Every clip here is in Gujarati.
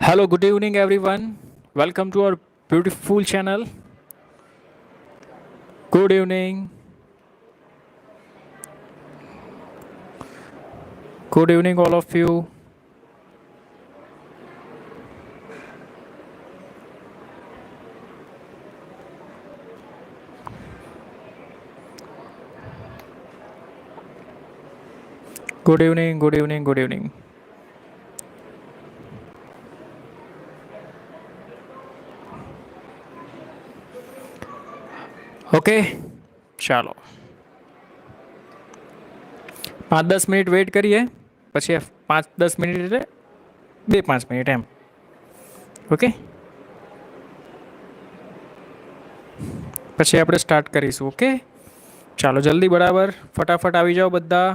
Hello, good evening, everyone. Welcome to our beautiful channel. Good evening. Good evening, all of you. Good evening, good evening, good evening. Okay ચાલો 5-10 મિનિટ વેઇટ કરીએ પછી 5-10 મિનિટ એટલે 2-5 મિનિટ એમ ઓકે પછી આપણે સ્ટાર્ટ કરીશું ઓકે ચાલો જલ્દી બરાબર ફટાફટ આવી જાઓ બધા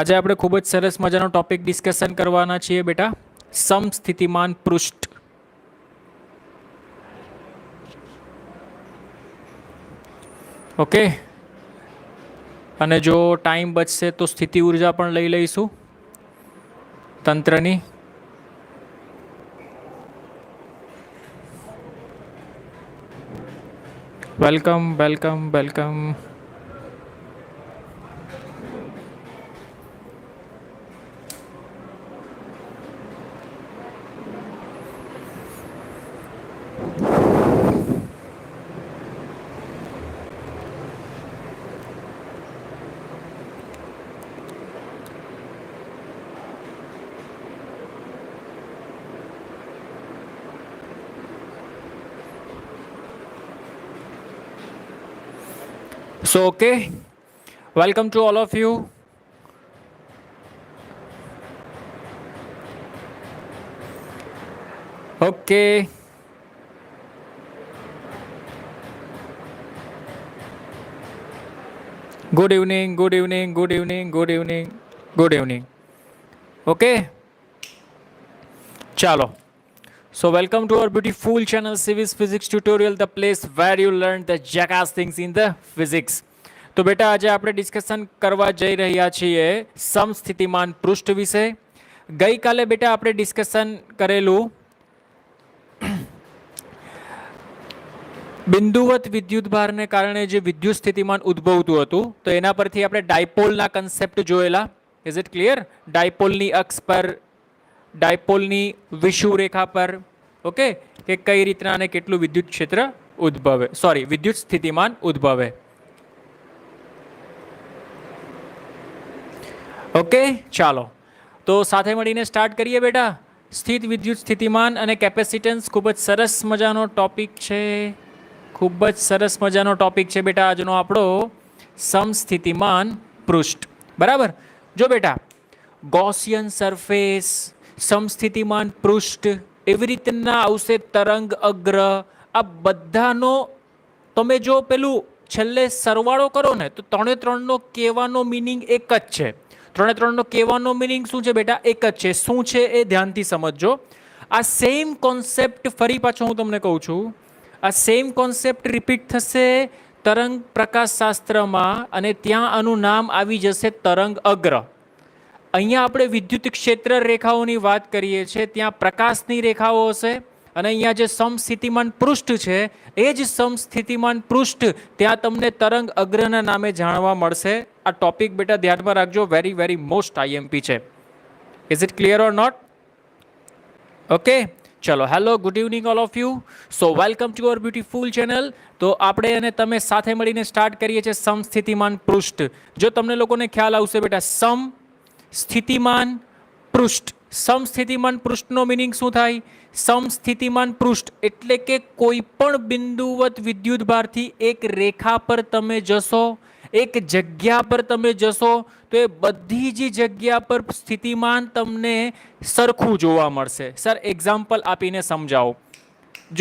આજે આપણે ખૂબ જ સરસ મજાનો ટોપિક ડિસ્કશન કરવાના છીએ બેટા સમસ્થિતિમાન પૃષ્ઠ ઓકે અને જો ટાઈમ બચશે તો સ્થિતિ ઉર્જા પણ લઈ લઈશું તંત્રની welcome welcome welcome So, okay, welcome to all of you. Okay. Good evening, good evening, good evening, good evening, good evening. Okay. Chalo. So, welcome to our beautiful channel Civis Physics Tutorial, the place where you learn the jackass things in the physics. તો બેટા આજે આપણે ડિસ્કશન કરવા જઈ રહ્યા છીએ સમસ્થિતિમાન પૃષ્ઠ વિશે ગઈકાલે બેટા આપણે ડિસ્કશન કરેલું બિંદુવત વિદ્યુત ભારને કારણે જે વિદ્યુત સ્થિતિમાન ઉદ્ભવતું હતું તો એના પરથી આપણે ડાયપોલના કન્સેપ્ટ જોયેલા ઇઝ ઇટ ક્લિયર ડાયપોલની અક્ષ પર ડાયપોલની વિષુવરેખા પર ઓકે કે કઈ રીતના અને કેટલું વિદ્યુત ક્ષેત્ર ઉદ્ભવે સોરી વિદ્યુત સ્થિતિમાન ઉદ્ભવે ઓકે ચાલો તો સાથે મળીને સ્ટાર્ટ કરીએ બેટા સ્થિત વિદ્યુત સ્થિતિમાન અને કેપેસિટન્સ ખૂબ જ સરસ મજાનો ટોપિક છે ખૂબ જ સરસ મજાનો ટોપિક છે બેટા આજનો આપણો સમસ્થિતિમાન પૃષ્ઠ બરાબર જો બેટા ગોસિયન સરફેસ સમસ્થિતિમાન પૃષ્ઠ એવી રીતના આવશે તરંગ અગ્ર આ બધાનો તમે જો પેલું છેલ્લે સરવાળો કરો ને તો 3-3નો કહેવાનો મિનિંગ એક જ છે 3-3નો કહેવાનો મિનિંગ શું છે બેટા એક જ છે શું છે એ ધ્યાનથી સમજજો આ સેમ કોન્સેપ્ટ ફરી પાછો હું તમને કહું છું આ સેમ કોન્સેપ્ટ રિપીટ થશે તરંગ પ્રકાશશાસ્ત્રમાં અને ત્યાં આનું નામ આવી જશે તરંગ અગ્ર અહીંયા આપણે વિદ્યુત ક્ષેત્ર રેખાઓની વાત કરીએ છીએ ત્યાં પ્રકાશની રેખાઓ હશે અને અહીંયા જે સમસ્થિતિમાન પૃષ્ઠ છે એ જ સમસ્થિતિમાન પૃષ્ઠ ત્યાં તમને તરંગ અગ્રના નામે જાણવા મળશે આ ટોપિક બેટા ધ્યાનમાં રાખજો વેરી વેરી મોસ્ટ આઈએમપી છે is it clear or not okay ચલો hello good evening all of you so welcome to our beautiful channel તો આપણે અને તમે સાથે મળીને સ્ટાર્ટ કરીએ છીએ સમસ્થિતિમાન પૃષ્ઠ જો તમને લોકોને ખ્યાલ આવશે બેટા સમસ્થિતિમાન પૃષ્ઠ સમસ્થિતિમાન પૃષ્ઠનો મિનિંગ શું થાય સમસ્થિતિમાન પૃષ્ઠ એટલે કે કોઈ પણ બિંદુવત વિદ્યુત ભારથી એક રેખા પર તમે જશો એક જગ્યા પર તમે જશો તો એ બધી જ જગ્યા પર સ્થિતિમાન તમને સરખું જોવા મળશે સર એક્ઝામ્પલ આપીને સમજાવો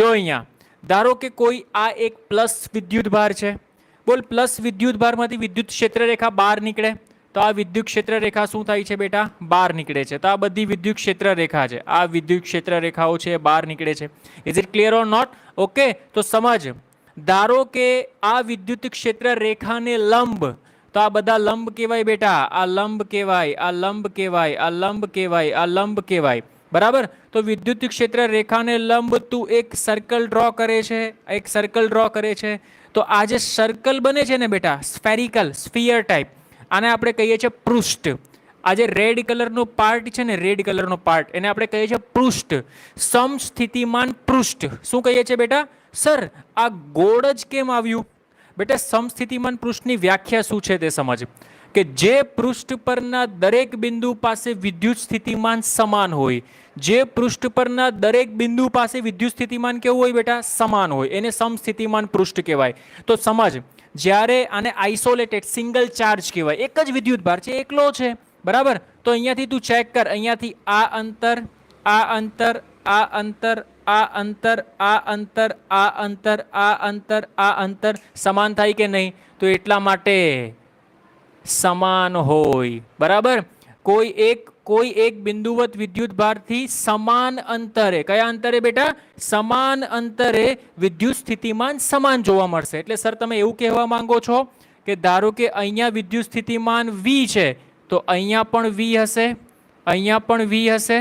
જો અહીંયા ધારો કે કોઈ આ એક પ્લસ વિદ્યુત ભાર છે બોલ પ્લસ વિદ્યુત ભારમાંથી વિદ્યુત ક્ષેત્ર રેખા બહાર નીકળે તો આ વિદ્યુત ક્ષેત્ર રેખા શું થાય છે બેટા બહાર નીકળે છે તો આ બધી વિદ્યુત ક્ષેત્ર રેખા છે આ વિદ્યુત ક્ષેત્ર રેખાઓ છે બહાર નીકળે છે is it clear or not okay તો સમજ ધારો કે આ વિદ્યુત ક્ષેત્ર રેખાને લંબ તો આ બધા લંબ કહેવાય બેટા આ લંબ કહેવાય આ લંબ કહેવાય આ લંબ કહેવાય આ લંબ કહેવાય બરાબર. તો વિદ્યુત ક્ષેત્ર રેખાને લંબ તું એક સર્કલ ડ્રો કરે છે, એક સર્કલ ડ્રો કરે છે. તો આ જે સર્કલ બને છે ને બેટા, સ્ફેરિકલ સ્ફિયર ટાઈપ, આને આપણે કહીએ છીએ પૃષ્ઠ. આ જે રેડ કલરનો પાર્ટ છે ને, રેડ કલરનો પાર્ટ, એને આપણે કહીએ છીએ પૃષ્ઠ, સમસ્થિતિમાન પૃષ્ઠ. શું કહીએ છીએ બેટા? સર આ ગોળ જ કેમ આવ્યું? બેટા સમસ્થિતિમાન પૃષ્ઠની વ્યાખ્યા શું છે તે સમજ, કે જે પૃષ્ઠ પરના દરેક બિંદુ પાસે વિદ્યુત સ્થિતિમાન સમાન હોય, જે પૃષ્ઠ પરના દરેક બિંદુ પાસે વિદ્યુત સ્થિતિમાન કેવું હોય બેટા? સમાન હોય, એને સમસ્થિતિમાન પૃષ્ઠ કહેવાય. તો સમજ, જ્યારે આને આઇસોલેટેડ સિંગલ ચાર્જ કહેવાય, એક જ વિદ્યુત ભાર છે, એકલો છે, બરાબર. તો અહીંયાથી તું ચેક કર, અહીંયાથી આ અંતર, આ અંતર, આ અંતર, આ અંતર, આ અંતર, આ અંતર, આ અંતર, આ અંતર સમાન થાય કે નહીં? તો એટલા માટે સમાન હોય, બરાબર. કોઈ એક બિંદુવત વિદ્યુત ભારથી સમાન અંતરે, કયા અંતરે બેટા? સમાન અંતરે વિદ્યુત સ્થિતિમાન સમાન જોવા મળશે. એટલે સર તમે એવું કહેવા માંગો છો કે ધારો કે અહીંયા વિદ્યુત સ્થિતિમાન V છે, તો અહીંયા પણ V હશે, અહીંયા પણ V હશે,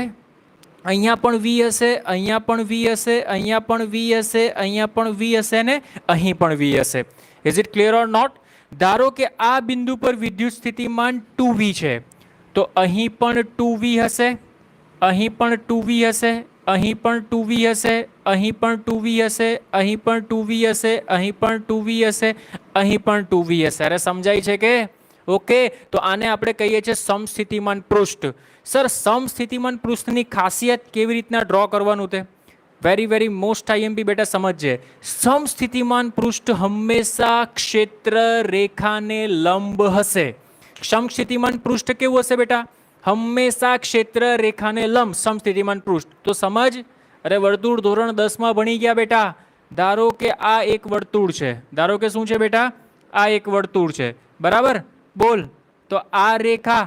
અહીંયા પણ V હશે, અહીંયા પણ V હશે, અહીંયા પણ V હશે, અહીંયા પણ V હશે ને અહીં પણ V હશે. Is it clear or not? ધારો કે આ બિંદુ પર વિદ્યુત સ્થિતિમાન 2V છે, તો અહીં પણ 2V હશે, અહીં પણ 2V હશે, અહીં પણ 2V હશે, અહીં પણ 2V હશે, અહીં પણ 2V હશે, અહીં પણ 2V હશે, અહીં પણ 2V હશે. અરે સમજાય છે કે? ઓકે. તો આને આપણે કહીએ છીએ સમસ્થિતિમાન પૃષ્ઠ. સર સમસ્થિતિમાન પૃષ્ઠની ખાસિયત કેવી રીતના ડ્રો કરવાનું તે વેરી મોસ્ટ આઈએમપી બેટા સમજજે. સમસ્થિતિમાન પૃષ્ઠ હંમેશા ક્ષેત્ર રેખાને લંબ હશે. સમસ્થિતિમાન પૃષ્ઠ કેવું હશે બેટા? હંમેશા ક્ષેત્ર રેખાને લંબ સમસ્થિતિમાન પૃષ્ઠ. તો સમજ, અરે વર્તુળ ધોરણ 10 માં ભણી ગયા બેટા. ધારો કે આ એક વર્તુળ છે, ધારો કે શું છે બેટા? આ એક વર્તુળ છે, બરાબર. બોલ, તો આ રેખા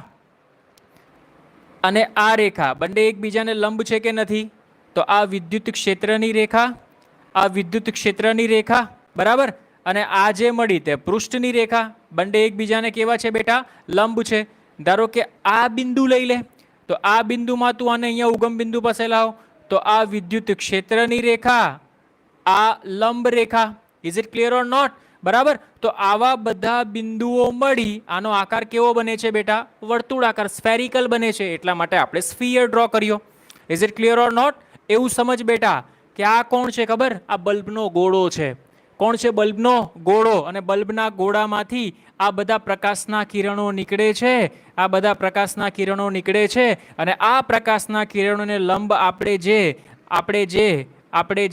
અને આ રેખા બંને એકબીજાને લંબ છે કે નથી? તો આ વિદ્યુત ક્ષેત્રની રેખા, આ વિદ્યુત ક્ષેત્રની રેખા, બરાબર. અને આ જે મળી તે પૃષ્ઠની રેખા, બંને એકબીજાને કેવા છે બેટા? લંબ છે. ધારો કે આ બિંદુ લઈ લે, તો આ બિંદુમાં તું આને અહીંયા ઉગમ બિંદુ પાસે લાવ, તો આ વિદ્યુત ક્ષેત્રની રેખા, આ લંબ રેખા. Is it clear or not? બરાબર. તો આવા બધા બિંદુઓ મળી આનો આકાર કેવો બને છે બેટા? વર્તુળાકાર, સ્ફેરિકલ બને છે. એટલા માટે આપણે સ્ફિયર ડ્રો કર્યો. Is it clear or not? એવું સમજ બેટા કે આ કોણ છે ખબર? આ બલ્બનો ગોળો છે. કોણ છે? બલ્બનો ગોળો. અને બલ્બના ગોળામાંથી આ બધા પ્રકાશના કિરણો નીકળે છે, આ બધા પ્રકાશના કિરણો નીકળે છે. અને આ પ્રકાશના કિરણોને લંબ આપણે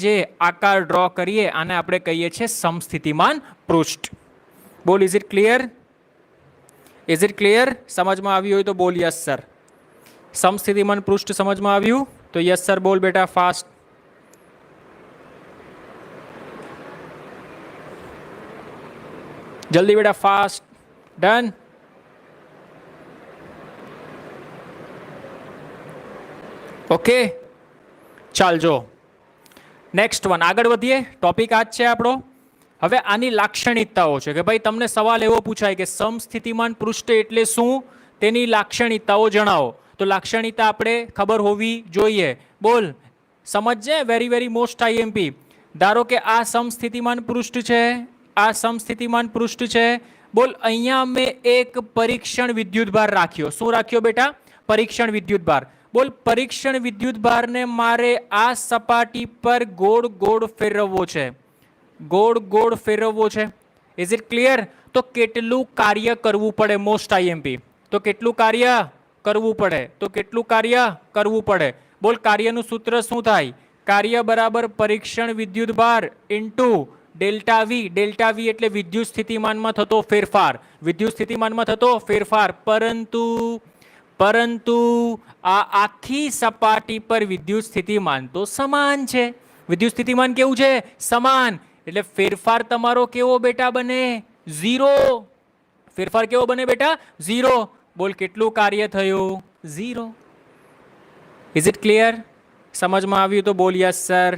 જે આકાર ડ્રો કરીએ આને આપણે કહીએ છીએ સમસ્થિતિમાન પૃષ્ઠ. બોલ, is it clear? Is it clear? સમજમાં આવ્યું હોય તો બોલ યસ સર. સમસ્થિતિમાન પૃષ્ઠ સમજમાં આવ્યું તો યસ સર બોલ બેટા, ફાસ્ટ. જલ્દી બેટા, ફાસ્ટ. ડન. ઓકે, ચાલજો. નેક્સ્ટ વન, આગળ વધીએ. ટોપિક આ જ છે આપણો. હવે આની લાક્ષણિકતાઓ છે કે ભાઈ તમને સવાલ એવો પૂછાય કે સમસ્થિતિમાન પૃષ્ઠ એટલે શું, તેની લાક્ષણિકતાઓ જણાવો. તો લાક્ષણિકતા આપણે ખબર હોવી જોઈએ. બોલ, સમજજે. Very most IMP. ધારો કે આ સમસ્થિતિમાન પૃષ્ઠ છે, આ સમસ્થિતિમાન પૃષ્ઠ છે. બોલ, અહીંયા મેં એક પરીક્ષણ વિદ્યુતભાર રાખ્યો. શું રાખ્યો બેટા? પરીક્ષણ વિદ્યુતભાર. બોલ, પરીક્ષણ વિદ્યુતભારને મારે આ સપાટી પર ગોળ ગોળ ફેરવવો છે, ગોળ ગોળ ફેરવવો છે. Is it clear? તો કેટલું કાર્ય કરવું પડે? Most IMP. તો કેટલું કાર્ય કરવું પડે? તો કેટલું કાર્ય કરવું પડે? બોલ, કાર્યનું સૂત્ર શું થાય? કાર્ય બરાબર પરીક્ષણ વિદ્યુતભાર into delta V. Delta V એટલે વિદ્યુત સ્થિતિમાનમાં થતો ફેરફાર, વિદ્યુત સ્થિતિમાનમાં થતો ફેરફાર. પરંતુ આ આખી સપાટી પર વિદ્યુત સ્થિતિમાન તો સમાન છે. વિદ્યુત સ્થિતિમાન કેવું છે? સમાન. એટલે ફેરફાર તમારો કેવો બેટા બને? ઝીરો. ફેરફાર કેવો બને બેટા? ઝીરો. બોલ, કેટલું કાર્ય થયું? ઝીરો. Is it clear? સમજમાં આવ્યું તો બોલ યસ સર.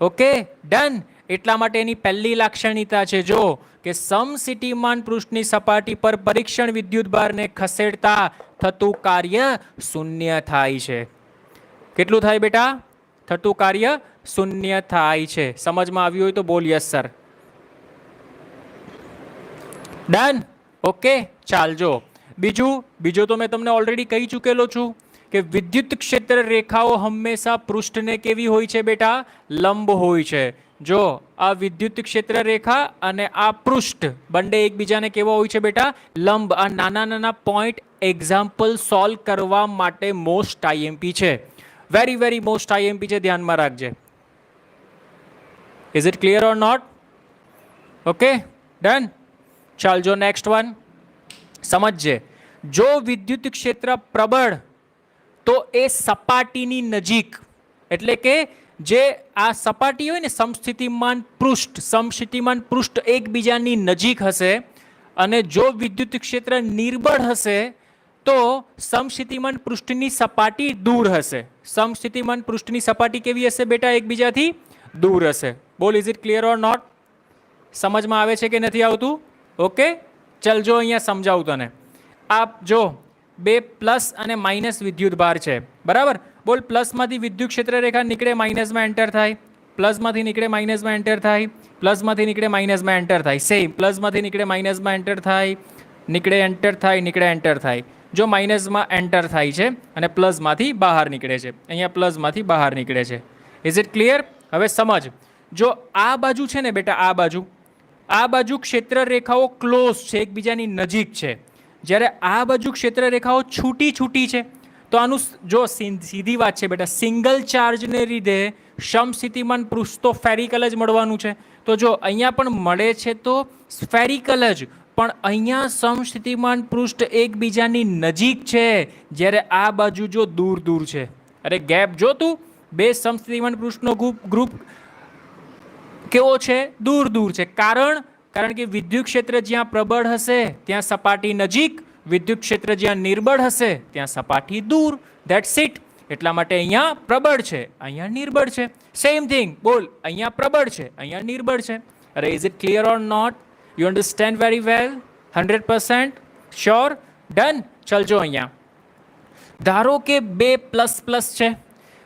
Okay, done. એટલા માટે એની પહેલી લાક્ષણિકતા છે જો કે સમસ્થિતિમાન પૃષ્ઠની સપાટી પર પરીક્ષણ વિદ્યુતભારને ખસેડતા થતું કાર્ય શૂન્ય થાય છે. કેટલું થાય બેટા? થતું કાર્ય શૂન્ય થાય છે. સમજમાં આવ્યું હોય તો બોલ યસ સર. ડન. ઓકે, ચાલજો. બીજું તો મેં તમને ઓલરેડી કહી ચૂકેલો છું કે વિદ્યુત ક્ષેત્ર રેખાઓ હંમેશા પૃષ્ઠને કેવી હોય છે બેટા? લંબ હોય છે. જો આ વિદ્યુત ક્ષેત્ર રેખા અને આ પૃષ્ઠ બંને એકબીજાને કેવા હોય છે બેટા? લંબ. આ નાના નાના પોઈન્ટ એક્ઝામ્પલ સોલ્વ કરવા માટે મોસ્ટ આઈએમપી છે. વેરી વેરી મોસ્ટ આઈએમપી છે, ધ્યાનમાં રાખજે. Is it clear or not? Okay, done. ચાલજો નેક્સ્ટ વન સમજજે. જો વિદ્યુત ક્ષેત્ર પ્રબળ તો એ સપાટીની નજીક, એટલે કે જે આ સપાટી હોય ને સમસ્થિતિમાન પૃષ્ઠ એકબીજાની નજીક હશે, અને જો વિદ્યુત ક્ષેત્ર નિર્બળ હશે તો સમસ્થિતિમાન પૃષ્ઠની સપાટી દૂર હશે. સમસ્થિતિમાન પૃષ્ઠની સપાટી કેવી હશે બેટા? એકબીજાથી દૂર હશે. બોલ, is it clear or not? સમજમાં આવે છે કે નથી આવતું? ઓકે, ચલ જો અહીંયા સમજાવું તને. આપ જો બે પ્લસ અને માઇનસ વિદ્યુત ભાર છે, બરાબર? બોલ, પ્લસમાંથી વિદ્યુત ક્ષેત્ર રેખા નીકળે, માઇનસમાં એન્ટર થાય. પ્લસમાંથી નીકળે, માઇનસમાં એન્ટર થાય. પ્લસમાંથી નીકળે, માઇનસમાં એન્ટર થાય. સેમ, પ્લસમાંથી નીકળે, માઇનસમાં એન્ટર થાય. નીકળે, એન્ટર થાય, નીકળે, એન્ટર થાય. જો માઇનસમાં એન્ટર થાય છે અને પ્લસમાંથી બહાર નીકળે છે. અહીંયા પ્લસમાંથી બહાર નીકળે છે. Is it clear? હવે સમજ. જો આ બાજુ છે ને બેટા, આ બાજુ ક્ષેત્ર રેખાઓ ક્લોઝ છે, એકબીજાની નજીક છે. જ્યારે આ બાજુ ક્ષેત્ર રેખાઓ છૂટી છે, તો આનું જો સીધી વાત છે બેટા, સિંગલ ચાર્જને લીધે સમસ્થિતિમાન પૃષ્ઠ તો સ્ફેરિકલ જ મળવાનું છે. તો જો અહીંયા પણ મળે છે તો સ્ફેરિકલ જ, પણ અહીંયા સમસ્થિતિમાન પૃષ્ઠ એકબીજાની નજીક છે, જ્યારે આ બાજુ જો દૂર છે. અરે ગેપ જો તું, બે સમસ્થિતિમાન પૃષ્ઠનો ગ્રુપ કેવો છે? દૂર છે. કારણ કે વિદ્યુત ક્ષેત્ર જ્યાં પ્રબળ હશે ત્યાં સપાટી નજીક, વિદ્યુત ક્ષેત્ર જ્યાં નિર્બળ હશે ત્યાં સપાટી દૂર. That's it. એટલા માટે અહીંયા પ્રબળ છે, અહીંયા નિર્બળ છે. Same thing. બોલ, અહીંયા પ્રબળ છે, અહીંયા નિર્બળ છે. અરે is it clear or not? You understand very well? 100% sure? Done. ચલજો અહીંયા ધારો કે બે પ્લસ છે.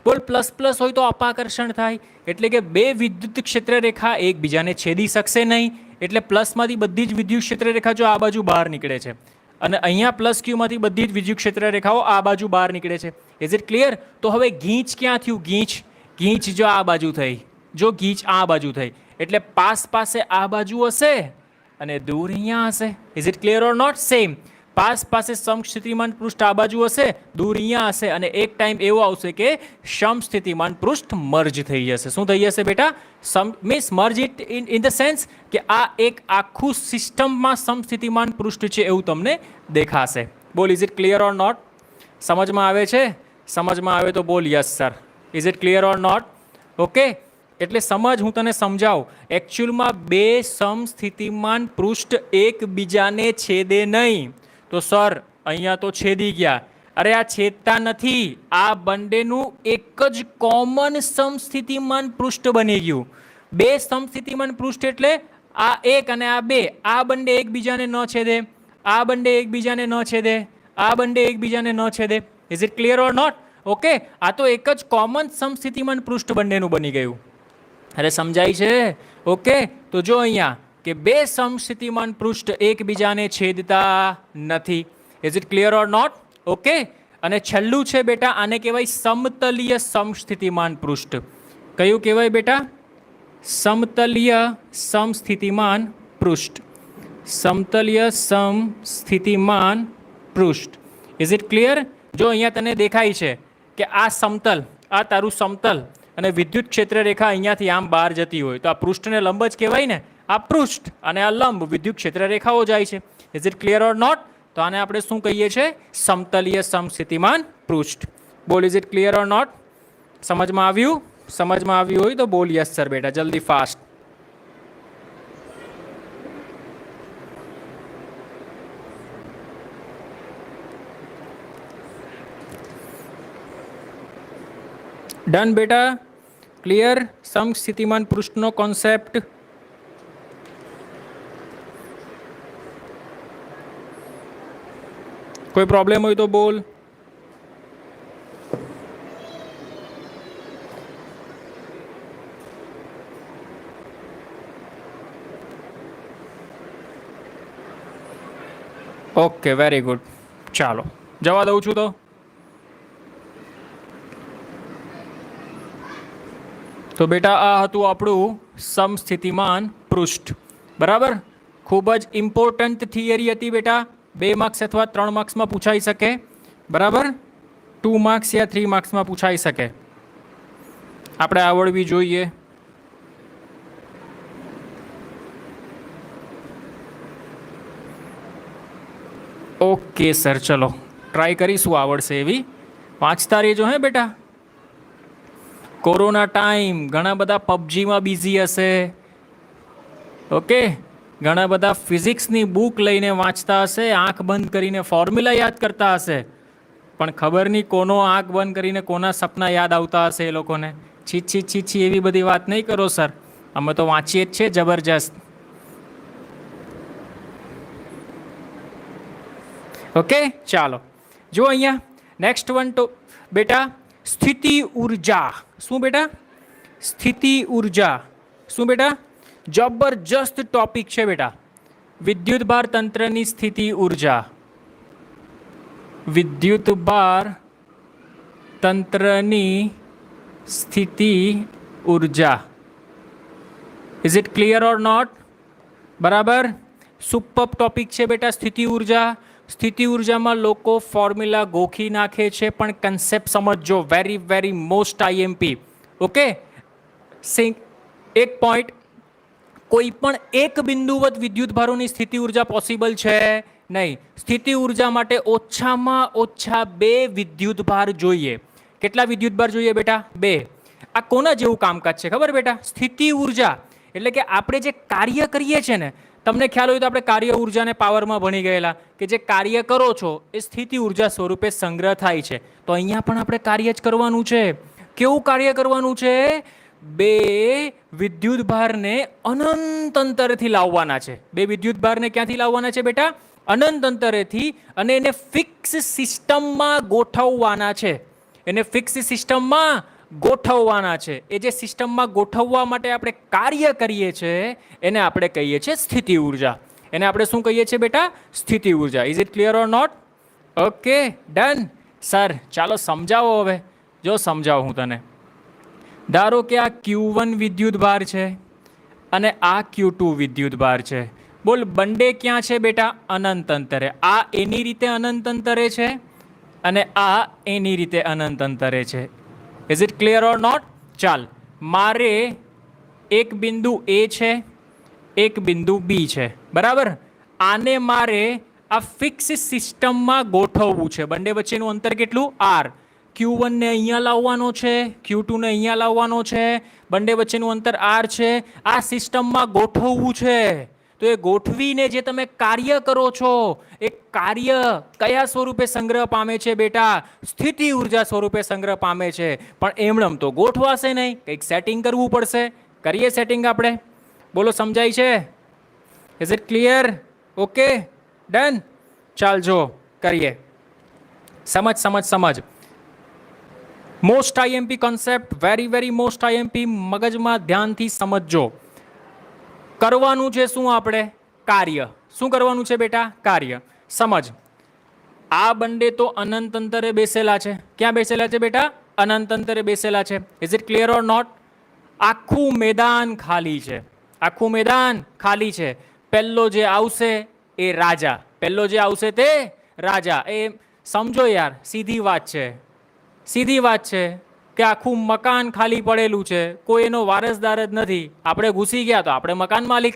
બોલ, પ્લસ હોય તો અપાકર્ષણ થાય, એટલે કે બે વિદ્યુત ક્ષેત્ર રેખા એકબીજાને છેદી શકશે નહીં. એટલે પ્લસમાંથી બધી જ વિદ્યુત ક્ષેત્ર રેખા જો આ બાજુ બહાર નીકળે છે, અને અહીંયા પ્લસ ક્યુમાંથી બધી જ વિદ્યુત ક્ષેત્ર રેખાઓ આ બાજુ બહાર નીકળે છે. Is it clear? તો હવે ગીચ ક્યાં થયું? ગીચ જો આ બાજુ થઈ, જો ગીચ આ બાજુ થઈ, એટલે પાસે આ બાજુ હશે અને દૂર અહીંયા હશે. Is it clear or not? Same. પાસે સમસ્થિતિમાન પૃષ્ઠ આ બાજુ હશે, દૂર અહીંયા હશે, અને એક ટાઈમ એવો આવશે કે સમસ્થિતિમાન પૃષ્ઠ મર્જ થઈ જશે. શું થઈ જશે બેટા? Means merge it in the sense કે આ એક આખું સિસ્ટમમાં સમસ્થિતિમાન પૃષ્ઠ છે એવું તમને દેખાશે. બોલ, is it clear or not? સમજમાં આવે છે? સમજમાં આવે તો બોલ yes sir. Is it clear or not? Okay, એટલે સમજ, હું તને સમજાવું. એકચ્યુઅલમાં બે સમસ્થિતિમાન પૃષ્ઠ એકબીજાને છેદે નહીં. તો સર અહીંયા તો છેદી ગયા. અરે આ છેદતા નથી, આ બંનેનું એક જ કોમન સમસ્થિતિમાન પૃષ્ઠ બની ગયું. બે સમસ્થિતિમાન પૃષ્ઠ એટલે આ એક અને આ બે, આ બંને એકબીજાને ન છેદે, આ બંને એકબીજાને ન છેદે, આ બંને એકબીજાને ન છેદે. Is it clear or not? Okay, આ તો એક જ કોમન સમસ્થિતિમાન પૃષ્ઠ બંનેનું બની ગયું. અરે સમજાય છે? ઓકે, તો જો અહીંયા કે બે સમસ્થિતિમાન પૃષ્ઠ એકબીજાને છેદતા નથી. Is it clear or not? Okay, અને છેલ્લું છે બેટા, આને કહેવાય સમતલીય સમસ્થિતિમાન પૃષ્ઠ. કયું કહેવાય બેટા? સમતલીય સમસ્થિતિમાન પૃષ્ઠ. સમતલીય સમસ્થિતિમાન પૃષ્ઠ. Is it clear? જો અહીંયા તને દેખાય છે કે આ સમતલ, આ તારું સમતલ, અને વિદ્યુત ક્ષેત્ર રેખા અહીંયાથી આમ બહાર જતી હોય તો આ પૃષ્ઠને લંબ જ કહેવાય ને. આ પૃષ્ઠ અને આ લંબ વિદ્યુત ક્ષેત્ર રેખાઓ જાય છે. Is it clear or not? તો આને આપણે શું કહીએ છીએ? સમતલીય સમસ્થિતિમાન પૃષ્ઠ. બોલ, is it clear or not? સમજમાં આવ્યું? સમજમાં આવ્યું હોય તો બોલ યસ સર બેટા, જલ્દી ફાસ્ટ. ડન બેટા? ક્લિયર? સમસ્થિતિમાન પૃષ્ઠનો કોન્સેપ્ટ. કોઈ પ્રોબ્લેમ હોય તો બોલ. Okay, very good. ચાલો જવા દઉં છું. તો બેટા આ હતું આપણું સમસ્થિતિમાન પૃષ્ઠ. બરાબર, ખૂબ જ ઇમ્પોર્ટન્ટ થિયરી હતી બેટા. 2 માર્ક્સ અથવા 3 માર્ક્સમાં પૂછાઈ શકે. બરાબર, 2 માર્ક્સ યા 3 માર્ક્સમાં પૂછાઈ શકે. આપણે આવડવી જોઈએ. ઓકે સર, ચલો ટ્રાય કરીશું આવડશે એવી. વાંચતા રહેજો હે બેટા. કોરોના ટાઈમ, ઘણા બધા પબજીમાં બિઝી હશે. ઓકે, ઘણા બધા ફિઝિક્સની બુક લઈને વાંચતા હશે, આંખ બંધ કરીને ફોર્મ્યુલા યાદ કરતા હશે, પણ ખબર નહીં કોનો આંખ બંધ કરીને કોના સપના યાદ આવતા હશે એ લોકોને. છી એવી બધી વાત નહીં કરો સર, અમે તો વાંચીએ જ છીએ જબરજસ્ત. ઓકે, ચાલો જો અહીંયા નેક્સ્ટ વન. તો બેટા સ્થિતિ ઉર્જા. શું બેટા? સ્થિતિ ઉર્જા. શું બેટા? જબરજસ્ત ટોપિક છે બેટા. વિદ્યુત ભાર તંત્રની સ્થિતિ ઉર્જા. વિદ્યુત ભાર તંત્રની સ્થિતિ ઉર્જા. Is it clear or not? બરાબર, સુપર ટોપિક છે બેટા સ્થિતિ ઉર્જા. સ્થિતિ ઉર્જામાં લોકો ફોર્મ્યુલા ગોખી નાખે છે, પણ કન્સેપ્ટ સમજજો. Very very most IMP. Okay, એક પોઈન્ટ, કોઈ પણ એક બિંદુવત વિદ્યુત ભારોની સ્થિતિ ઉર્જા પોસિબલ છે નહીં. સ્થિતિ ઉર્જા માટે ઓછામાં ઓછા 2 વિદ્યુત ભાર જોઈએ. કેટલા વિદ્યુત ભાર જોઈએ બેટા? 2. આ કોના જેવું કામકાજ છે ખબર બેટા? સ્થિતિ ઉર્જા એટલે કે આપણે જે કાર્ય કરીએ છીએ ને, તમને ખ્યાલ હોય તો આપણે કાર્ય ઉર્જાને પાવરમાં ભણી ગયેલા કે જે કાર્ય કરો છો એ સ્થિતિ ઉર્જા સ્વરૂપે સંગ્રહ થાય છે. તો અહીંયા પણ આપણે કાર્ય જ કરવાનું છે. કેવું કાર્ય કરવાનું છે? 2 વિદ્યુત ભારને અનંત અંતરેથી લાવવાના છે. 2 વિદ્યુત ભારને ક્યાંથી લાવવાના છે બેટા? અનંત અંતરેથી, અને એને ફિક્સ સિસ્ટમમાં ગોઠવવાના છે. એને ફિક્સ સિસ્ટમમાં ગોઠવવાના છે. એ જે સિસ્ટમમાં ગોઠવવા માટે આપણે કાર્ય કરીએ છીએ એને આપણે કહીએ છીએ સ્થિતિ ઉર્જા. એને આપણે શું કહીએ છીએ બેટા? સ્થિતિ ઉર્જા. Is it clear or not? Okay, done sir. ચાલો સમજાવો હવે. જો સમજાવું હું તને. ધારો કે આ Q1 વિદ્યુત ભાર છે અને આ Q2 વિદ્યુત ભાર છે. બોલ, બંને ક્યાં છે બેટા? અનંત અંતરે. આ એની રીતે અનંત અંતરે છે અને આ એની રીતે અનંત અંતરે છે. Is it clear or not? ચાલ, મારે એક બિંદુ A છે, એક બિંદુ B છે. બરાબર, આને મારે આ ફિક્સ સિસ્ટમમાં ગોઠવવું છે. બંને વચ્ચેનું અંતર કેટલું? R. Q1 ને અહીંયા લાવવાનો છે, Q2 ને અહીંયા લાવવાનો છે. બંને વચ્ચેનું અંતર R છે. આ સિસ્ટમમાં ગોઠવવું છે. તો એ ગોઠવીને જે તમે કાર્ય કરો છો એ કાર્ય કયા સ્વરૂપે સંગ્રહ પામે છે બેટા? સ્થિતિ ઉર્જા સ્વરૂપે સંગ્રહ પામે છે. પણ એમણમ તો ગોઠવાશે નહીં, કંઈક સેટિંગ કરવું પડશે. કરીએ સેટિંગ આપણે. બોલો, સમજાય છે? Is it clear? Okay, done. ચાલ જો કરીએ. સમજ. Most IMP concept, very very most IMP. મગજમાં ધ્યાનથી સમજજો. કરવાનું છે શું આપણે? કાર્ય. શું કરવાનું છે બેટા? કાર્ય. સમજ, આ બંને તો અનંત અંતરે બેસેલા છે. ક્યાં બેસેલા છે બેટા? અનંત અંતરે બેસેલા છે. Is it clear or not? આખું મેદાન ખાલી છે. આખું મેદાન ખાલી છે. પહેલો જે આવશે એ રાજા. પહેલો જે આવશે તે રાજા. એ સમજો યાર, સીધી વાત છે. સીધી વાત છે કે આખું મકાન ખાલી પડેલું છે, કોઈ એનો વારસદાર જ નથી. આપણે ઘૂસી ગયા તો આપણે મકાન માલિક.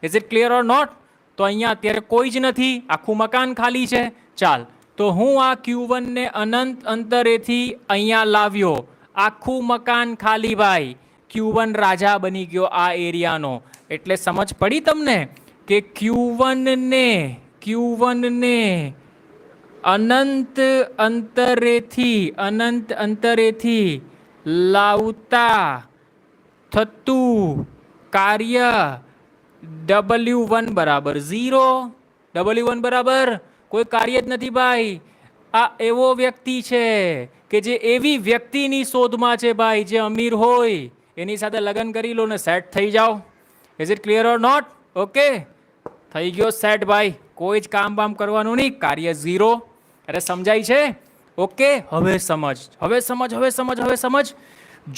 Is it clear or not? તો અહીંયા અત્યારે કોઈ જ નથી, આખું મકાન ખાલી છે. ચાલ, તો હું આ Q1 ને અનંત અંતરેથી અહીંયા લાવ્યો. આખું મકાન ખાલી ભાઈ. Q1 રાજા બની ગયો આ એરિયાનો. એટલે સમજ પડી તમને કે Q1 ને અનંત અંતરેથી લાવતા થતું કાર્ય W1 બરાબર 0. W1 બરાબર કોઈ કાર્ય જ નથી ભાઈ. આ એવો વ્યક્તિ છે કે જે એવી વ્યક્તિની શોધમાં છે ભાઈ જે અમીર હોય. એની સાથે લગ્ન કરી લો ને સેટ થઈ જાઓ. Is it clear or not? Okay, થઈ ગયો સેટ ભાઈ. કોઈ જ કામ બામ કરવાનું નહીં, કાર્ય 0. અરે સમજાય છે? ઓકે, હવે સમજ.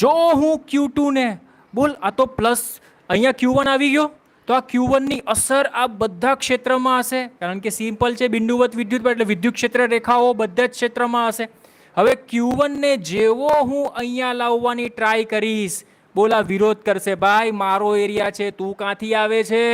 જો હું Q2 ને બોલ, આ તો પ્લસ અહીંયા Q1 આવી ગયો, તો આ Q1 ની અસર આ બધા ક્ષેત્રમાં હશે, કારણ કે સિમ્પલ છે બિંદુવત વિદ્યુત, એટલે વિદ્યુત ક્ષેત્ર રેખાઓ બધા જ ક્ષેત્રમાં હશે. હવે Q1 ને જેવો હું અહીંયા લાવવાની ટ્રાય કરીશ, બોલા વિરોધ કરશે, ભાઈ મારો એરિયા છે, તું ક્યાંથી આવે છે,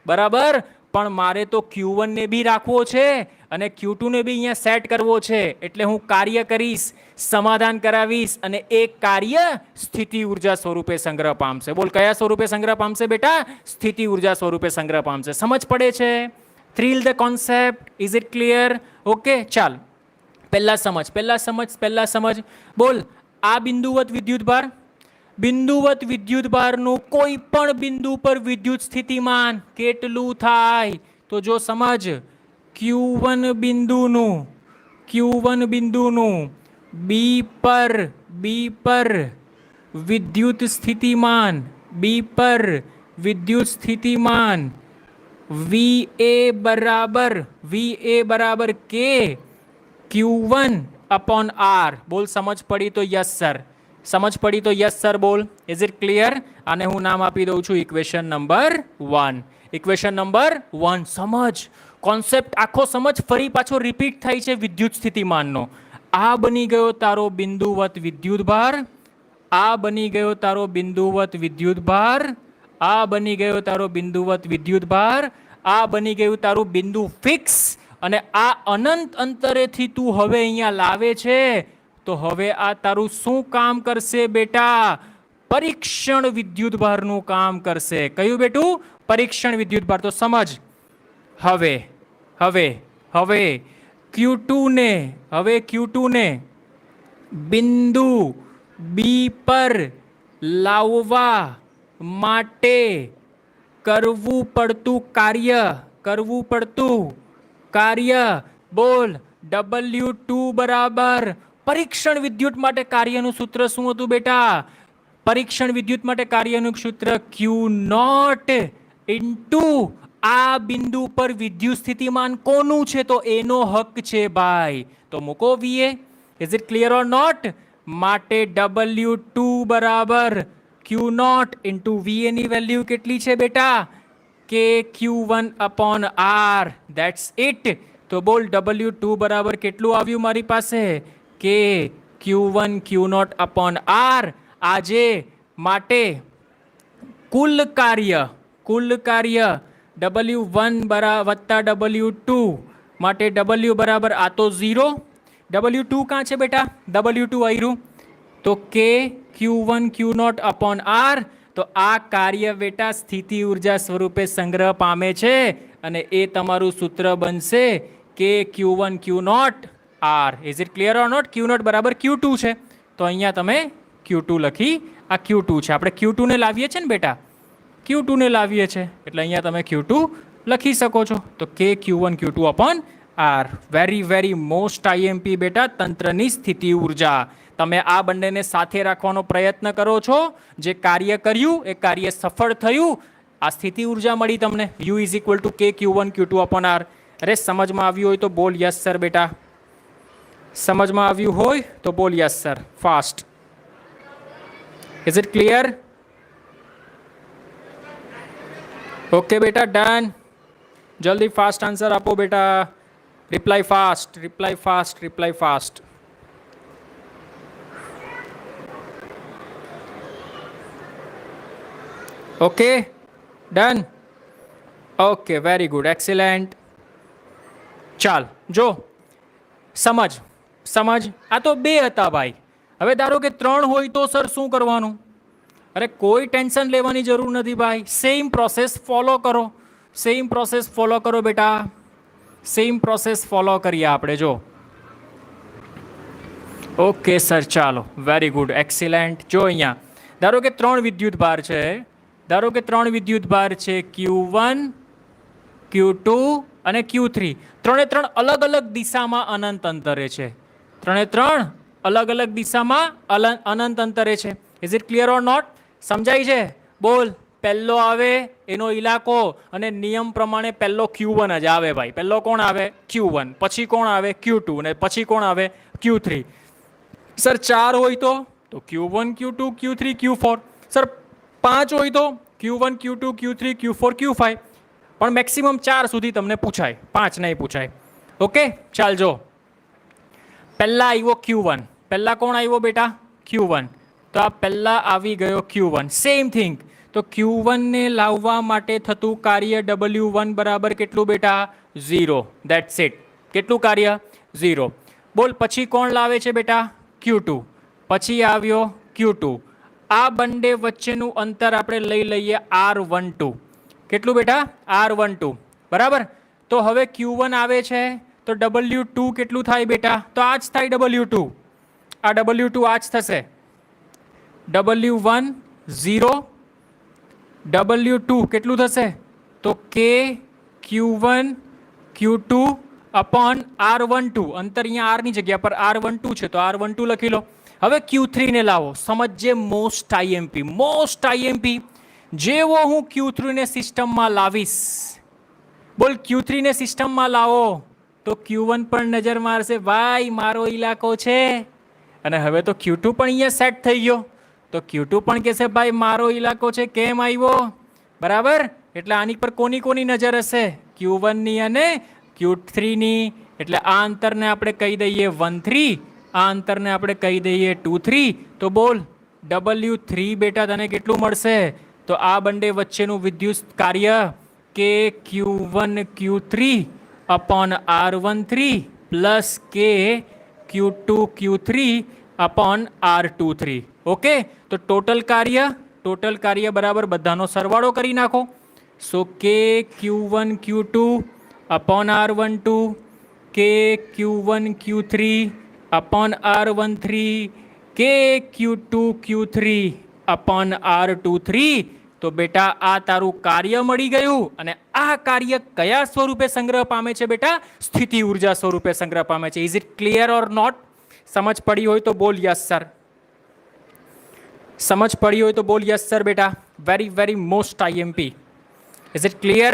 બરાબર, પણ મારે તો Q1 ને બી રાખવો છે અને Q2 ને બી અહીંયા સેટ કરવો છે, એટલે હું કાર્ય કરીશ, સમાધાન કરાવીશ અને એક કાર્ય સ્થિતિ ઉર્જા સ્વરૂપે સંગ્રહ પામશે. બોલ કયા સ્વરૂપે સંગ્રહ પામશે બેટા? સ્થિતિ ઉર્જા સ્વરૂપે સંગ્રહ પામશે. સમજ પડે છે? Thrill the concept? Is it clear? Okay, ચાલ પહેલા સમજ. બોલ આ બિંદુવત વિદ્યુતભારનું કોઈ પણ બિંદુ પર વિદ્યુત સ્થિતિમાન કેટલું થાય? તો જો સમજ, Q1 બિંદુનું બી પર વિદ્યુત સ્થિતિમાન VA બરાબર કે Q1 upon R. બોલ સમજ પડી તો યસ સર. બોલ ઇઝ ઇટ ક્લિયર? આને હું નામ આપી દઉં છું ઇક્વેશન નંબર 1. સમજ, કોન્સેપ્ટ આખો સમજ, ફરી પાછો રિપીટ થાય છે વિદ્યુત સ્થિતિમાનનો. આ બની ગયો તારો બિંદુવત વિદ્યુતભાર, આ બની ગયો તારો બિંદુવત વિદ્યુતભાર, આ બની ગયું તારું બિંદુ ફિક્સ, અને આ અનંત અંતરેથી તું હવે અહીંયા લાવે છે, તો હવે આ તારું શું કામ કરશે બેટા? પરીક્ષણ વિદ્યુતભારનું કામ કરશે. કયું બેટું? પરીક્ષણ વિદ્યુતભાર. તો સમજ, હવે Q2 ને બિંદુ બી પર લાવવા માટે કરવું પડતું કાર્ય. બોલ W2 બરાબર પરીક્ષણ વિદ્યુત માટે કાર્યનું સૂત્ર શું હતું બેટા? પરીક્ષણ વિદ્યુત માટે કાર્યનું સૂત્ર Q0 ઇન્ટુ આ બિંદુ પર વિદ્યુત સ્થિતિમાન કોનું છે? તો એનો હક છે ભાઈ. તો મૂકો VA. Is it clear or not? માટે W2 બરાબર Q0 ઇન્ટુ VA ની વેલ્યુ કેટલી છે બેટા? કે Q1 upon R. That's it. તો બોલ W2 બરાબર કેટલું આવ્યું મારી પાસે? કે Q1 Q0 upon R. આજે માટે કુલ કાર્ય W1 વત્તા W2 માટે W બરાબર આ તો 0. W2 ક્યાં છે બેટા? W2 આવ્યું, તો કે Q1 Q0 upon R. તો આ કાર્ય બેટા સ્થિતિ ઉર્જા સ્વરૂપે સંગ્રહ પામે છે, અને એ તમારું સૂત્ર બનશે કે Q1 Q0 R. Is it clear or not? Q0 બરાબર Q2 છે, તો અહીંયા તમે Q2 લખી, આ Q2 છે. આપણે Q2 ને લાવીએ છીએ ને બેટા, Q2 ને લાવીએ છીએ, એટલે અહીંયા તમે Q2 લખી શકો છો. તો કે Q1 Q2 upon R. Very most IMP બેટા, તંત્રની સ્થિતિ ઉર્જા. તમે આ બંનેને સાથે રાખવાનો પ્રયત્ન કરો છો, જે કાર્ય કર્યું એ કાર્ય સફળ થયું, આ સ્થિતિ ઉર્જા મળી તમને. U ઇઝ ઇક્વલ ટુ કે Q1 Q2 upon R. અરે સમજમાં આવ્યું હોય તો બોલ યસ સર બેટા. સમજમાં આવ્યું હોય તો બોલ yes sir fast. Is it clear? Okay બેટા, ડન. જલ્દી ફાસ્ટ આન્સર આપો બેટા. Reply fast. Okay, done. Okay, very good, excellent. ચાલ જો સમજ. આ તો 2 હતા ભાઈ. હવે ધારો કે 3 હોય તો સર શું કરવાનું? અરે કોઈ ટેન્શન લેવાની જરૂર નથી ભાઈ. સેમ પ્રોસેસ ફોલો કરો બેટા. સેમ પ્રોસેસ ફોલો કરીએ આપણે. જો ઓકે સર, ચાલો, વેરી ગુડ, એક્સિલેન્ટ. જો અહીંયા ધારો કે 3 વિદ્યુતભાર છે, Q1 Q2 અને Q3. 3 અલગ અલગ દિશામાં અનંત અંતરે છે. 3 અલગ અલગ દિશામાં અનંત અંતરે છે. Is it clear or not? સમજાય છે? બોલ પહેલો આવે એનો ઇલાકો અને નિયમ પ્રમાણે પહેલો Q1 જ આવે ભાઈ. પહેલો કોણ આવે? Q1. પછી કોણ આવે? Q2 અને પછી કોણ આવે? Q3. સર 4 હોય તો Q1 Q2 Q3 Q4. Sir 5 હોય તો Q1 Q2 Q3 Q4 Q5. પણ મેક્સિમમ 4 સુધી તમને પૂછાય, 5 નહીં પૂછાય. ઓકે, ચાલજો. પહેલા આવ્યો Q1. પહેલા કોણ આવ્યો બેટા? Q1. તો આ પહેલા આવી ગયો Q1. Same thing. તો Q1 ને લાવવા માટે થતું કાર્ય W1 બરાબર કેટલું બેટા? 0. That's it. કેટલું કાર્ય? 0. બોલ પછી કોણ લાવે છે બેટા? Q2. પછી આવ્યો Q2. આ બંને વચ્ચેનું અંતર આપણે લઈ લઈએ R12. કેટલું બેટા? R12. બરાબર. તો હવે Q1 આવે છે તો W2 કેટલું થાય બેટા? તો આ જ થાય W2. આ W2 આ જ થશે. W1 0. W2 કેટલું થશે? તો K Q1 Q2 upon R12. અંતર અહીંયા R ની જગ્યા પર R12 છે તો R12 લખી લો. હવે Q3 ને લાવો. સમજજે મોસ્ટ IMP. Most IMP. જેવો હું Q3 ને સિસ્ટમમાં લાવીશ, બોલ Q3 ને સિસ્ટમમાં લાવો તો Q1 પણ નજર મારશે, ભાઈ મારો ઇલાકો છે. અને હવે તો Q2 પણ અહીંયા સેટ થઈ ગયો તો Q2 પણ કહેશે ભાઈ મારો ઇલાકો છે. કેમ આવ્યો? બરાબર. એટલે આની પર કોની કોની નજર હશે? Q1 ની અને Q3 ની. એટલે આ અંતરને આપણે કહી દઈએ 1 3. આ અંતરને આપણે કહી દઈએ 2 3. તો બોલ W3 બેટા તને કેટલું મળશે? તો આ બંને વચ્ચેનું વિદ્યુત કાર્ય કે Q1 Q3 upon R13 plus કે Q2 Q3 upon R23. Okay, તો ટોટલ કાર્ય બરાબર બધાનો સરવાળો કરી નાખો. સો કે Q1 Q2 અપોન R12 કે Q1 Q3 અપોન R13 કે Q2 Q3 અપોન R23. તો બેટા આ તારું કાર્ય મળી ગયું. અને આ કાર્ય કયા સ્વરૂપે સંગ્રહ પામે છે બેટા? સ્થિતિ ઉર્જા સ્વરૂપે સંગ્રહ પામે છે. Is it clear or not? સમજ પડી હોય તો બોલ યસ સર. સમજ પડી હોય તો બોલ યસ સર બેટા. Very very most IMP. Is it clear?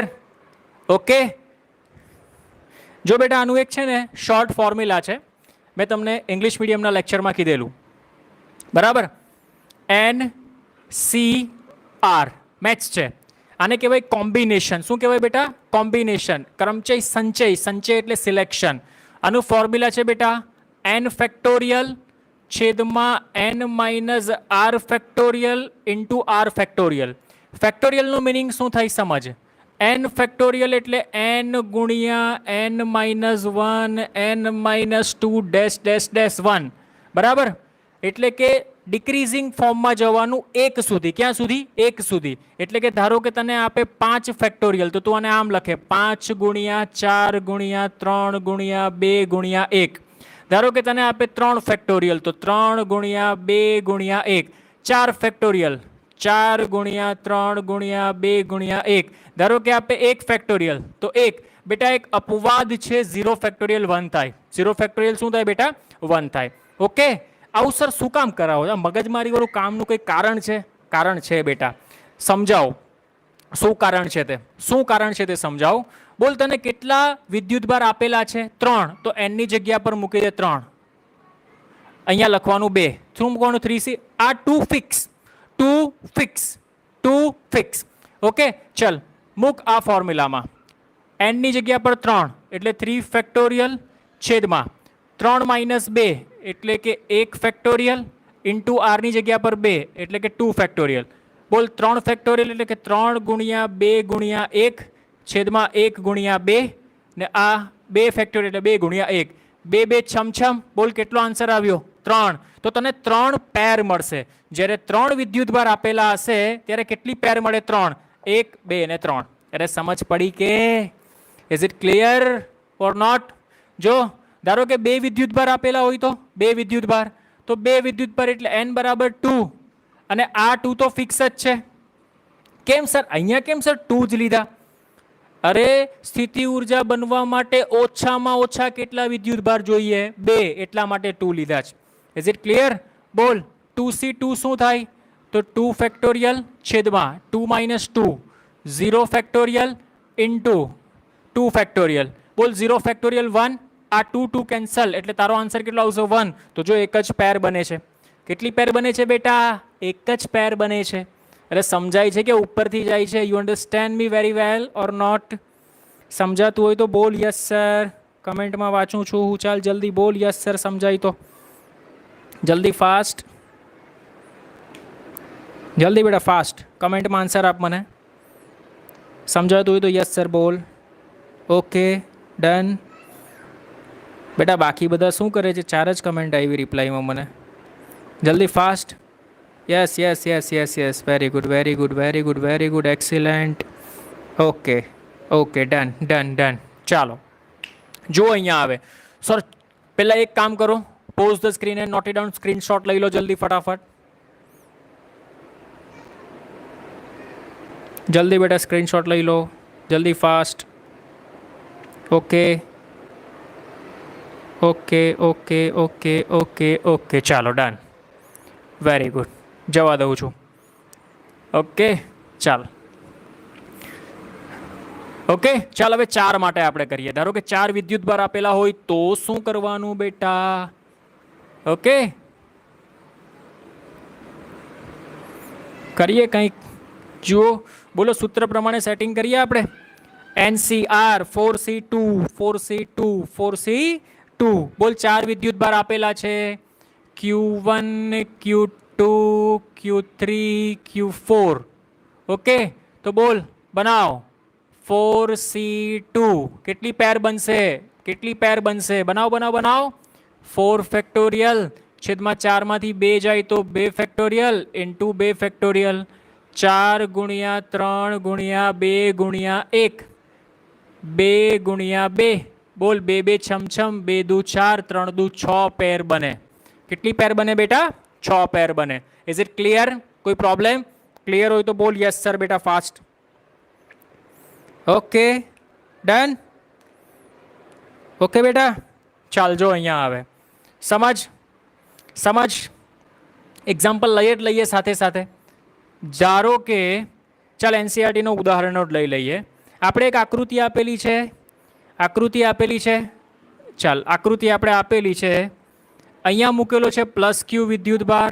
Okay. જો બેટા આનું એક છે ને શોર્ટ ફોર્મ્યુલા છે, મેં તમને ઇંગ્લિશ મીડિયમના લેક્ચરમાં કીધેલું. બરાબર. NCR મેથ્સ છે. આને કહેવાય કોમ્બિનેશન. શું કહેવાય બેટા? કોમ્બિનેશન. ક્રમચય સંચય. સંચય એટલે સિલેક્શન. આનું ફોર્મ્યુલા છે બેટા n ફેક્ટોરિયલ છેદમાં n minus r factorial into r factorial. ફેક્ટોરિયલનું મિનિંગ શું થાય સમજ. n ફેક્ટોરિયલ એટલે n ગુણ્યા n minus 1 n minus 2 dash dash dash 1. બરાબર. એટલે કે ડિક્રીઝિંગ ફોર્મમાં જવાનું 1 સુધી. ક્યાં સુધી? 1 સુધી. એટલે કે ધારો કે તને આપે 5 ફેક્ટોરિયલ તો તું આને આમ લખે 5 ગુણ્યા 4 ગુણ્યા 3 ગુણ્યા 2 ગુણ્યા 1. ધારો કે તને આપે 3 ફેક્ટોરિયલ તો 3 ગુણ્યા 2 ગુણ્યા 1. 4 ફેક્ટોરિયલ 4 ગુણ્યા 3 ગુણ્યા 2 ગુણ્યા 1. ધારો કે આપે 1 ફેક્ટોરિયલ તો 1. બેટા એક અપવાદ છે 0 ફેક્ટોરિયલ 1 થાય. 0 ફેક્ટોરિયલ શું થાય બેટા? 1 થાય. ઓકે. આવું સર શું કામ કરાવો? મગજમારી વાળું કામનું કંઈ કારણ છે? કારણ છે બેટા. સમજાવો શું કારણ છે તે. શું કારણ છે તે સમજાવો. બોલ તને કેટલા વિદ્યુતભાર આપેલા છે? 3. તો n ની જગ્યા પર મૂકી દે 3. અહીંયા લખવાનું 2. શું મૂકવાનું? 3c. આ 2 ફિક્સ. 2 ફિક્સ. 2 ફિક્સ. ઓકે. ચલ મૂક આ ફોર્મ્યુલામાં. n ની જગ્યા પર 3 એટલે 3 ફેક્ટોરિયલ છેદમાં 3 માઇનસ 2 એટલે કે 1 ફેક્ટોરિયલ ઇન્ટુ r ની જગ્યા પર 2 એટલે કે 2 ફેક્ટોરિયલ. બોલ 3 ફેક્ટોરિયલ એટલે કે 3 ગુણ્યા 2 ગુણ્યા 1 છેદમાં 1 ગુણ્યા 2 ને આ 2 ફેક્ટોરિયલ એટલે 2 ગુણ્યા 1. 2 2 છમછમ. બોલ કેટલો આન્સર આવ્યો? 3. તો તને 3 પેર મળશે. જ્યારે 3 વિદ્યુતભાર આપેલા હશે ત્યારે કેટલી પેર મળે? 3. 1 2 અને 3. અરે સમજ પડી કે? Is it clear or not? જો ધારો કે 2 વિદ્યુતભાર આપેલા હોય તો 2 વિદ્યુતભાર તો 2 વિદ્યુતભાર એટલે n બરાબર 2 અને આ 2 તો ફિક્સ જ છે. કેમ સર અહીંયા કેમ સર 2 જ લીધા? અરે સ્થિતિ ઉર્જા બનવા માટે ઓછામાં ઓછા કેટલા વિદ્યુતભાર જોઈએ? 2. એટલા માટે 2 લીધા છે. Is it clear? બોલ 2c2 શું થાય? તો 2 ફેક્ટોરિયલ છેદમાં 2 માઇનસ 2 0 ફેક્ટોરિયલ ઇન્ટુ 2 ફેક્ટોરિયલ. બોલ 0 ફેક્ટોરિયલ 1, આ 2 2 કેન્સલ, એટલે તારો આન્સર કેટલો આવશે 1. તો જો એક જ પેર બને છે. કેટલી પેર બને છે બેટા? એક જ પેર બને છે. એટલે સમજાય છે કે ઉપરથી જાય છે? You understand me very well or not? સમજાતું હોય તો બોલ યસ સર. કમેન્ટમાં વાંચું છું હું. ચાલ જલ્દી બોલ યસ સર સમજાય તો. જલ્દી ફાસ્ટ, જલ્દી બેટા ફાસ્ટ કમેન્ટમાં આન્સર આપ મને. સમજાતું હોય તો યસ સર બોલ. Okay done. બેટા બાકી બધા શું કરે છે? 4 જ કમેન્ટ આવી રિપ્લાયમાં મને. જલ્દી fast. Yes yes yes yes yes. Very good very good very good very good excellent. Okay okay done done done. ચાલો જો અહીંયા આવે સર. પહેલાં એક કામ કરો, pause the screen and note it down. Screenshot લઈ લો જલ્દી ફટાફટ. જલ્દી બેટા સ્ક્રીનશોટ લઈ લો જલ્દી fast. Okay okay okay okay okay okay ચાલો ડન. Very good. જવા દઉં છું. ઓકે ચાલો. ઓકે ચાલ હવે 4 માટે આપણે કરીએ. ધારો કે 4 વિદ્યુત ભાર આપેલા હોય તો શું કરવાનું બેટા? ઓકે કરીએ કંઈક. જુઓ બોલો સૂત્ર પ્રમાણે સેટિંગ કરીએ આપણે. NCR 4C2 4C2 4C2. બોલ 4 વિદ્યુત ભાર આપેલા છે. Q1 Q2 Q3 Q4. Okay તો બોલ બનાવો 4C2. કેટલી પેર બનશે? કેટલી પેર બનશે? બનાવો બનાવો બનાવો. 4 ફેક્ટોરિયલ છેદમાં 4 માંથી 2 જાય તો 2 ફેક્ટોરિયલ ઇન્ટુ 2 ફેક્ટોરિયલ. 4 ગુણ્યા 3 ગુણ્યા 2 ગુણ્યા 1 2 ગુણ્યા 2. બોલ 2 2 છમછમ 2 દુ 4 3 દુ 6 પેર બને. કેટલી પેર બને બેટા? 6 પેર બને. Is it clear? કોઈ પ્રોબ્લેમ? ક્લિયર હોય તો બોલ યસ સર બેટા ફાસ્ટ. Okay done. ઓકે બેટા ચાલ જો અહીંયા આવે. સમજ સમજ. એક્ઝામ્પલ લઈએ જ લઈએ સાથે સાથે. ધારો કે ચાલ એનસીઆરટીનું ઉદાહરણ જ લઈ લઈએ. આપણે એક આકૃતિ આપેલી છે. આકૃતિ આપેલી છે. ચાલ આકૃતિ આપણે આપેલી છે. અહીંયા મૂકેલો છે +Q વિદ્યુત ભાર,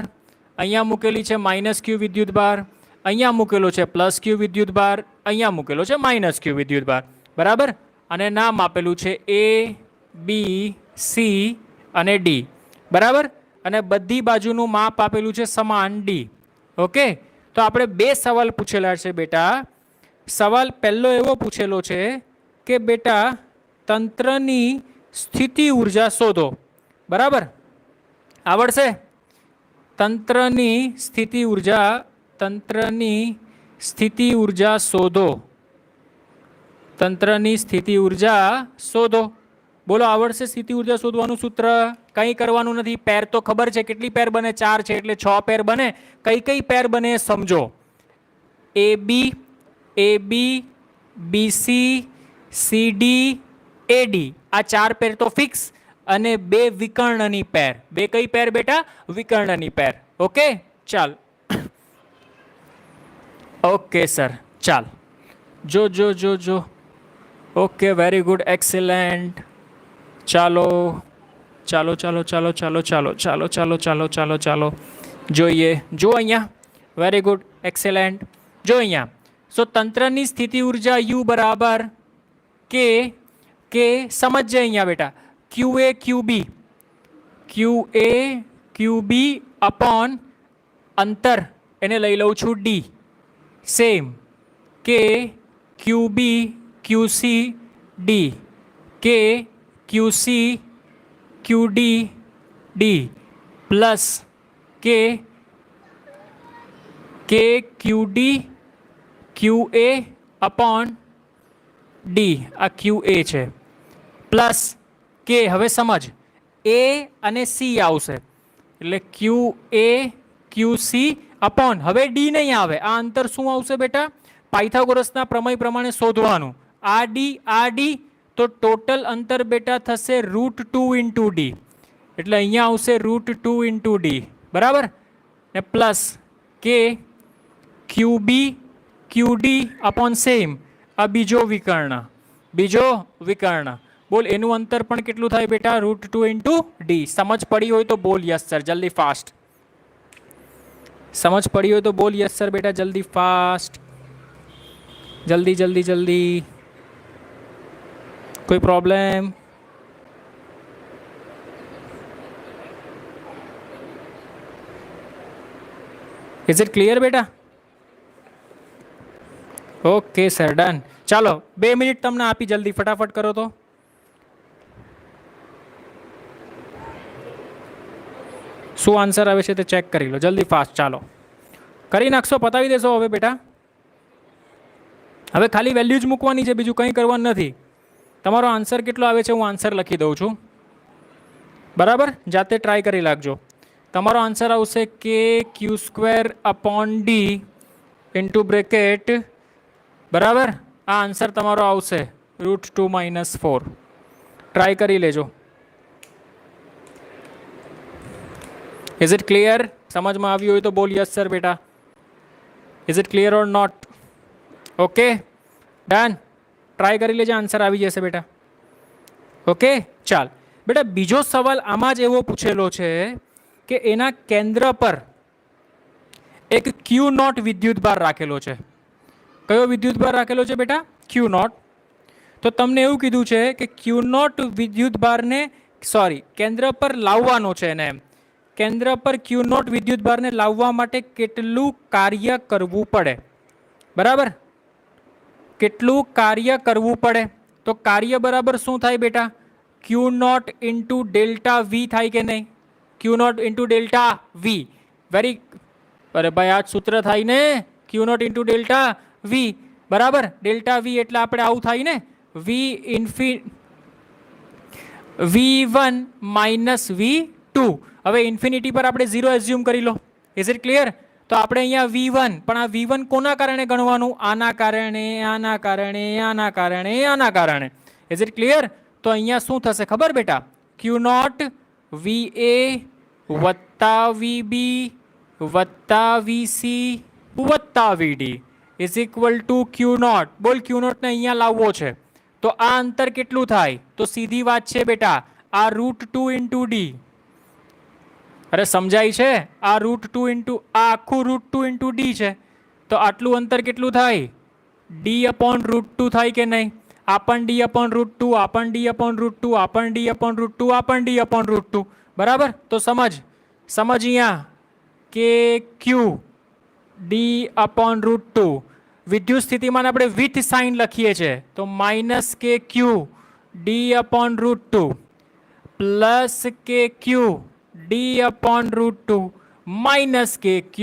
અહીંયા મૂકેલી છે -Q વિદ્યુત ભાર, અહીંયા મૂકેલો છે +Q વિદ્યુત ભાર, અહીંયા મૂકેલો છે -Q વિદ્યુત ભાર. બરાબર. અને નામ આપેલું છે A B C અને D. બરાબર. અને બધી બાજુનું માપ આપેલું છે સમાન D. ઓકે તો આપણે 2 સવાલ પૂછેલા છે બેટા. સવાલ પહેલો એવો પૂછેલો છે કે બેટા તંત્રની સ્થિતિ ઉર્જા શોધો. બરાબર. આવડશે? તંત્રની સ્થિતિ ઉર્જા, તંત્રની સ્થિતિ ઉર્જા શોધો. તંત્રની સ્થિતિ ઉર્જા શોધો. બોલો આવડશે સ્થિતિ ઉર્જા શોધવાનું સૂત્ર? કંઈ કરવાનું નથી. પેર તો ખબર છે કેટલી પેર બને? 4 છે એટલે 6 પેર બને. કઈ કઈ પેર બને સમજો. AB AB BC CD AD આ 4 પેર તો ફિક્સ. અને 2 વિકર્ણની પેર. 2 કઈ પેર બેટા? વિકર્ણની પેર. ઓકે ચાલ. ઓકે સર ચાલ જો જો જો જો. Okay very good excellent. ચાલો ચાલો ચાલો ચાલો ચાલો ચાલો ચાલો ચાલો ચાલો ચાલો ચાલો જોઈએ. જો અહીંયા વેરી ગુડ એક્સેલન્ટ. જો અહીંયા સો તંત્રની સ્થિતિ ઉર્જા U બરાબર કે સમજજે અહીંયા બેટા QA QB QA QB upon અંતર એને લઈ લઉં છું D. સેમ કે QB QC D કે QC QD D પ્લસ કે QD QA અપોન D. આ QA છે પ્લસ કે હવે સમજ A અને C આવશે એટલે QA QC અપોન હવે D નહીં આવે. આ અંતર શું આવશે બેટા? પાયથાગોરસના પ્રમેય પ્રમાણે શોધવાનું. આ D તો ટોટલ અંતર બેટા થશે √2 × D. એટલે અહીંયા આવશે √2 × D. બરાબર ને પ્લસ કે QB QD અપોન સેમ, આ બીજો વિકર્ણ. બોલ એનું અંતર પણ કેટલું થાય બેટા? √2 ઇન્ટુ ડી. સમજ પડી હોય તો બોલ યસ સર, જલ્દી ફાસ્ટ. समझ पड़ी हो तो बोल यस सर बेटा, जल्दी फास्ट, जल्दी जल्दी जल्दी. कोई प्रॉब्लम? इज इट क्लियर बेटा? Okay sir, done. ચાલો 2 મિનિટ તમને આપી, જલ્દી ફટાફટ કરો તો. શું આન્સર આવે છે તે ચેક કરી લો, જલ્દી ફાસ્ટ. ચાલો કરી નાખશો, પતાવી દેશો હવે બેટા. હવે ખાલી વેલ્યુ જ મૂકવાની છે, બીજું કંઈ કરવાનું નથી. તમારો આન્સર કેટલો આવે છે હું આન્સર લખી દઉં છું, બરાબર? જાતે ટ્રાય કરી લાગજો. તમારો આન્સર આવશે કે Q² upon D into bracket, બરાબર? આ આન્સર તમારો આવશે √2 - 4. ટ્રાય કરી લેજો. Is it clear? સમજમાં આવ્યું હોય તો બોલ યસ સર બેટા. Is it clear or not? Okay done. Try કરી લેજે, આન્સર આવી જશે બેટા. ઓકે ચાલ બેટા, બીજો સવાલ આમાં જ એવો પૂછેલો છે કે એના કેન્દ્ર પર એક Q0 વિદ્યુત ભાર રાખેલો છે. કયો વિદ્યુત ભાર રાખેલો છે બેટા? Q0. તો તમને એવું કીધું છે કે Q0 વિદ્યુત ભારને કેન્દ્ર પર લાવવાનો છે એને. કેન્દ્ર પર Q0 વિદ્યુત ભારને લાવવા માટે કેટલું કાર્ય કરવું પડે, બરાબર? કેટલું કાર્ય કરવું પડે? તો કાર્ય બરાબર શું થાય બેટા? Q0 ઇન્ટુ ડેલ્ટા વી થાય કે નહીં? Q0 ઇન્ટુ ડેલ્ટા વી. અરે ભાઈ આ જ સૂત્ર થાય ને, Q0 ઇન્ટુ ડેલ્ટા વી, બરાબર? ડેલ્ટા વી એટલે આપણે આવું થાય ને, V1 માઇનસ V2. હવે ઇન્ફિનિટી પર આપણે 0 એઝ્યુમ કરી લો. Is it clear? તો આપણે અહીંયા V1, પણ આ V1 કોના કારણે ગણવાનું? આના કારણે, આના કારણે, આના કારણે, આના કારણે. Is it clear? તો અહીંયા શું થશે ખબર બેટા? Q0 VA વત્તા VB વત્તા VC વત્તા VD is equal to Q0. બોલ Q0 ને અહીંયા લાવવો છે તો આ અંતર કેટલું થાય? તો સીધી વાત છે બેટા, આ √2 ઇન્ટુ ડી. અરે સમજાય છે? આ √2 ઇન્ટુ આ આખું √2 ઇન્ટુ ડી છે, તો આટલું અંતર કેટલું થાય? ડી અપોન √2 થાય કે નહીં? આપણ ડી અપોન √2, આપણ ડી અપોન √2, આપણ ડી અપોન √2, આપણ ડી અપોન √2, બરાબર? તો સમજ અહીંયા કે Q ડી અપોન √2 વિદ્યુત સ્થિતિમાન આપણે વિથ સાઇન લખીએ છીએ, તો -કે Q ડી અપોન √2 પ્લસ કે Q ડી અપોન √2 માઇનસ કે Q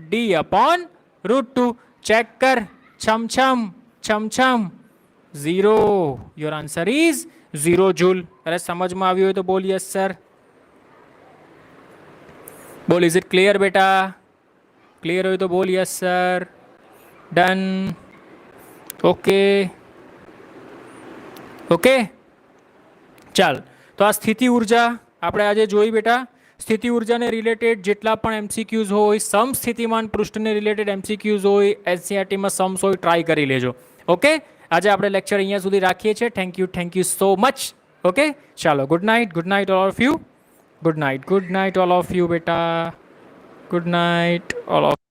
ડી અપોન √2. ચેક કર, છમછમ છમછમ 0. Your answer is 0 joule. અરે સમજમાં આવ્યું હોય તો બોલ યસ સર. બોલ ઇઝ ઇટ ક્લિયર બેટા? ક્લિયર હોય તો બોલ yes sir. Done. Okay okay ચાલ. તો આ સ્થિતિ ઉર્જા આપણે આજે જોઈ બેટા. સ્થિતિ ઉર્જાને રિલેટેડ જેટલા પણ MCQs હોય, સમસ્થિતિમાન પૃષ્ઠને રિલેટેડ MCQs હોય, NCERTમાં सम्स હોય, ટ્રાય કરી લેજો. ઓકે, આજે આપણે લેક્ચર અહીંયા સુધી રાખીએ છીએ. Thank you so much. Okay ચાલો, good night all of you. Good night all of you બેટા. Good night all of